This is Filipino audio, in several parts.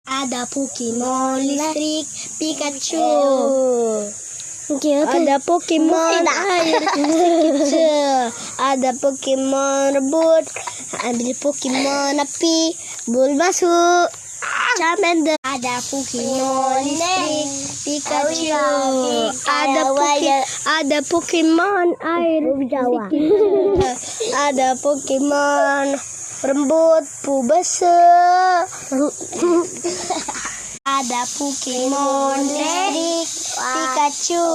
Ada Pokemon listrik Pikachu. Ada Pokemon air kecil. Ada Pokemon rebut. Ambil Pokemon api. Bulbasaur. Charmander. Ada Pokemon listrik Pikachu. Ada Pokemon air kecil. Ada Pokemon rembut Bulbasaur. Ada Pokemon listrik Pikachu.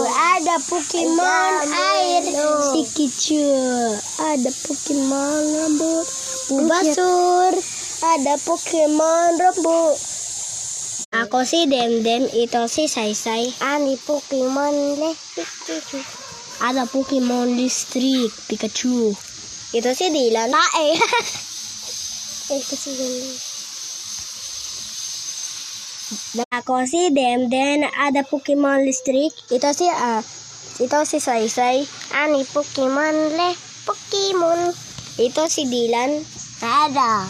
Ada Pokemon air Pikachu. Ada Pokemon rambut Bulbasaur. Ada Pokemon rambut. Aku si Demdem, itu si Sai. Ani Pokemon listrik Pikachu. Ada Pokemon listrik Pikachu. Itu si Dilan. Itu si Dilan. Ako si Demden, ada Pokemon listrik. Itu si Sai. Ani Pokemon Pokemon. Itu si Dilan. Ada.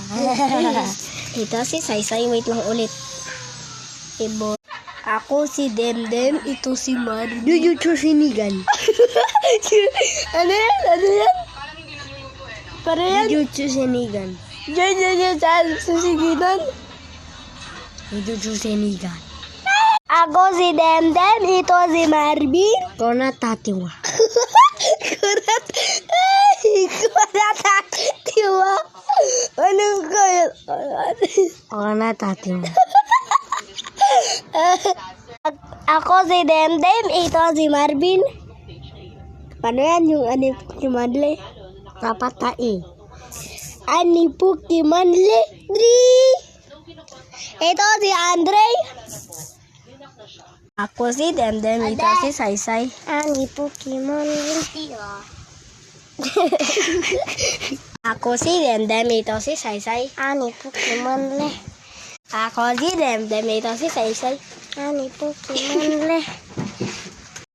Itu si Sai. Wait lang ulit. Ibo. Ako si Demdem, itu si Mario. Jujutsu Sinigan. Ano yan? Para yan? Jujutsu Sinigan. Jujutsu Sinigan. Jujutsu Sinigan. Ako si Demdem, itu si Marvin. Kona Tatiwa. Kona Tatiwa. Anong kaya? Kona Tatiwa. Ako si Demdem, itu si Marvin. Paano yan yung Pokemon le? Napatai. Ani Pokemon le? Ito si Andre. Ako si Demdem, ito si Sai. Ani Pokemon Ako si Demdem, ito si Sai. Ani Pokemon Ako si Demdem, ito si Sai. Ani Pokemon